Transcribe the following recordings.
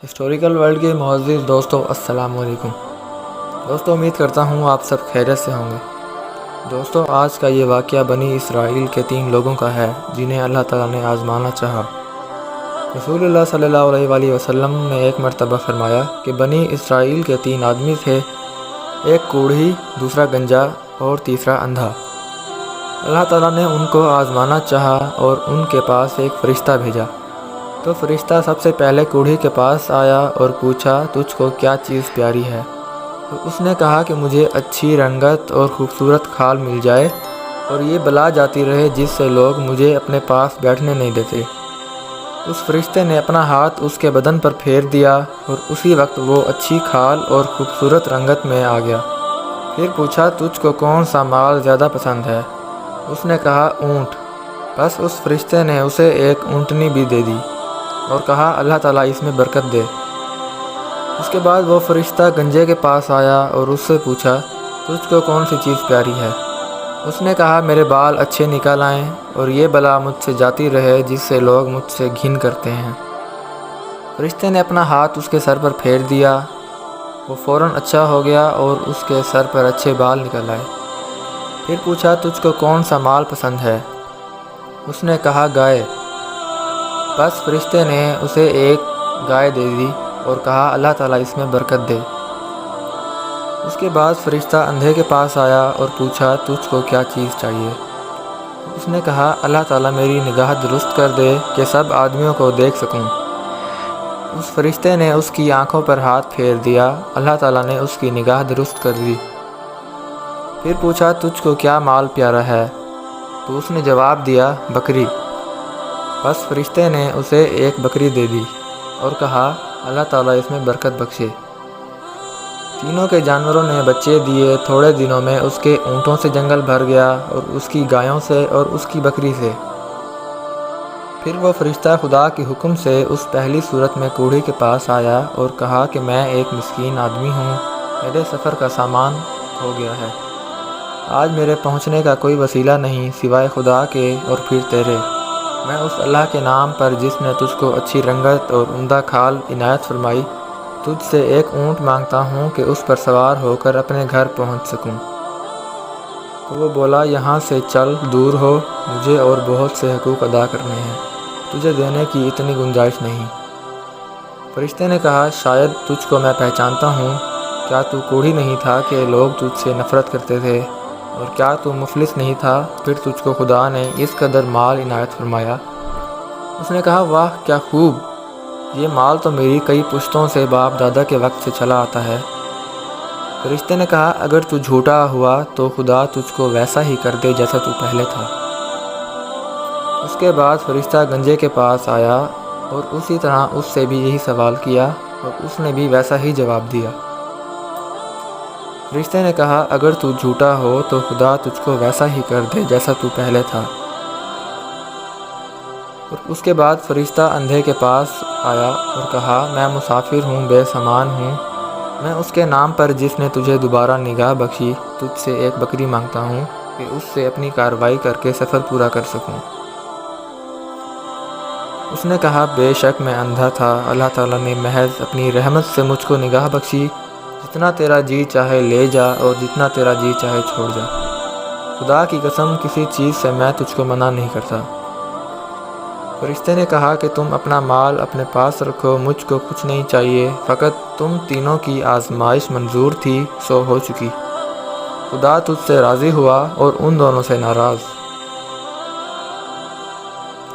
Historical world کے معزز دوستوں السلام علیکم۔ دوستوں امید کرتا ہوں آپ سب خیریت سے ہوں گے۔ دوستوں آج کا یہ واقعہ بنی اسرائیل کے 3 لوگوں کا ہے جنہیں اللہ تعالیٰ نے آزمانا چاہا۔ رسول اللہ صلی اللہ علیہ وآلہ وسلم نے ایک مرتبہ فرمایا کہ بنی اسرائیل کے 3 آدمی تھے، ایک کوڑھی، دوسرا گنجا اور تیسرا اندھا۔ اللہ تعالیٰ نے ان کو آزمانا چاہا اور ان کے پاس ایک فرشتہ بھیجا۔ تو فرشتہ سب سے پہلے کوڑھی کے پاس آیا اور پوچھا، تجھ کو کیا چیز پیاری ہے؟ تو اس نے کہا کہ مجھے اچھی رنگت اور خوبصورت کھال مل جائے اور یہ بلا جاتی رہے جس سے لوگ مجھے اپنے پاس بیٹھنے نہیں دیتے۔ اس فرشتے نے اپنا ہاتھ اس کے بدن پر پھیر دیا اور اسی وقت وہ اچھی کھال اور خوبصورت رنگت میں آ گیا۔ پھر پوچھا، تجھ کو کون سا مال زیادہ پسند ہے؟ اس نے کہا، اونٹ۔ بس اس فرشتے نے اسے ایک اونٹنی بھی دے دی اور کہا، اللہ تعالیٰ اس میں برکت دے۔ اس کے بعد وہ فرشتہ گنجے کے پاس آیا اور اس سے پوچھا، تجھ کو کون سی چیز پیاری ہے؟ اس نے کہا، میرے بال اچھے نکل آئیں اور یہ بلا مجھ سے جاتی رہے جس سے لوگ مجھ سے گھن کرتے ہیں۔ فرشتے نے اپنا ہاتھ اس کے سر پر پھیر دیا، وہ فوراً اچھا ہو گیا اور اس کے سر پر اچھے بال نکل آئے۔ پھر پوچھا، تجھ کو کون سا مال پسند ہے؟ اس نے کہا، گائے۔ بس فرشتے نے اسے ایک گائے دے دی اور کہا، اللہ تعالیٰ اس میں برکت دے۔ اس کے بعد فرشتہ اندھے کے پاس آیا اور پوچھا، تجھ کو کیا چیز چاہیے؟ اس نے کہا، اللہ تعالیٰ میری نگاہ درست کر دے کہ سب آدمیوں کو دیکھ سکوں۔ اس فرشتے نے اس کی آنکھوں پر ہاتھ پھیر دیا، اللہ تعالیٰ نے اس کی نگاہ درست کر دی۔ پھر پوچھا، تجھ کو کیا مال پیارا ہے؟ تو اس نے جواب دیا، بکری۔ بس فرشتے نے اسے ایک بکری دے دی اور کہا، اللہ تعالیٰ اس میں برکت بخشے۔ تینوں کے جانوروں نے بچے دیے۔ تھوڑے دنوں میں اس کے اونٹوں سے جنگل بھر گیا اور اس کی گایوں سے اور اس کی بکری سے۔ پھر وہ فرشتہ خدا کے حکم سے اس پہلی صورت میں کوڑھی کے پاس آیا اور کہا کہ میں ایک مسکین آدمی ہوں، میرے سفر کا سامان کھو گیا ہے، آج میرے پہنچنے کا کوئی وسیلہ نہیں سوائے خدا کے اور پھر تیرے۔ میں اس اللہ کے نام پر جس نے تجھ کو اچھی رنگت اور عمدہ کھال عنایت فرمائی، تجھ سے ایک اونٹ مانگتا ہوں کہ اس پر سوار ہو کر اپنے گھر پہنچ سکوں۔ تو وہ بولا، یہاں سے چل، دور ہو، مجھے اور بہت سے حقوق ادا کرنے ہیں، تجھے دینے کی اتنی گنجائش نہیں۔ فرشتے نے کہا، شاید تجھ کو میں پہچانتا ہوں، کیا تو کوڑھی نہیں تھا کہ لوگ تجھ سے نفرت کرتے تھے؟ اور کیا تو مفلس نہیں تھا، پھر تجھ کو خدا نے اس قدر مال عنایت فرمایا؟ اس نے کہا، واہ کیا خوب، یہ مال تو میری کئی پشتوں سے باپ دادا کے وقت سے چلا آتا ہے۔ فرشتے نے کہا، اگر تو جھوٹا ہوا تو خدا تجھ کو ویسا ہی کر دے جیسا تو پہلے تھا۔ اس کے بعد فرشتہ گنجے کے پاس آیا اور اسی طرح اس سے بھی یہی سوال کیا اور اس نے بھی ویسا ہی جواب دیا۔ فرشتے نے کہا، اگر تو جھوٹا ہو تو خدا تجھ کو ویسا ہی کر دے جیسا تو پہلے تھا۔ اور اس کے بعد فرشتہ اندھے کے پاس آیا اور کہا، میں مسافر ہوں، بے سامان ہوں، میں اس کے نام پر جس نے تجھے دوبارہ نگاہ بخشی تجھ سے ایک بکری مانگتا ہوں کہ اس سے اپنی کارروائی کر کے سفر پورا کر سکوں۔ اس نے کہا، بے شک میں اندھا تھا، اللہ تعالیٰ نے محض اپنی رحمت سے مجھ کو نگاہ بخشی، جتنا تیرا جی چاہے لے جا اور جتنا تیرا جی چاہے چھوڑ جا، خدا کی قسم کسی چیز سے میں تجھ کو منع نہیں کرتا۔ فرشتے نے کہا کہ تم اپنا مال اپنے پاس رکھو، مجھ کو کچھ نہیں چاہیے، فقط تم تینوں کی آزمائش منظور تھی سو ہو چکی، خدا تجھ سے راضی ہوا اور ان دونوں سے ناراض۔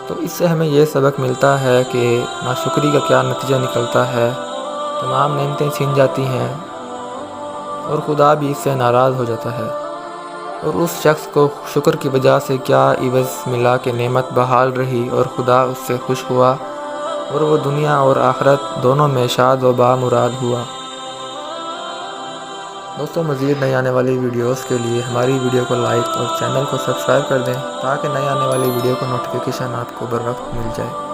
تو اس سے ہمیں یہ سبق ملتا ہے کہ ناشکری کا کیا نتیجہ نکلتا ہے، تمام نعمتیں چھن جاتی ہیں اور خدا بھی اس سے ناراض ہو جاتا ہے، اور اس شخص کو شکر کی وجہ سے کیا عوض ملا کہ نعمت بحال رہی اور خدا اس سے خوش ہوا اور وہ دنیا اور آخرت دونوں میں شاد و بامراد ہوا۔ دوستوں مزید نئی آنے والی ویڈیوز کے لیے ہماری ویڈیو کو لائک اور چینل کو سبسکرائب کر دیں تاکہ نئی آنے والی ویڈیو کا نوٹیفیکیشن آپ کو بر وقت مل جائے۔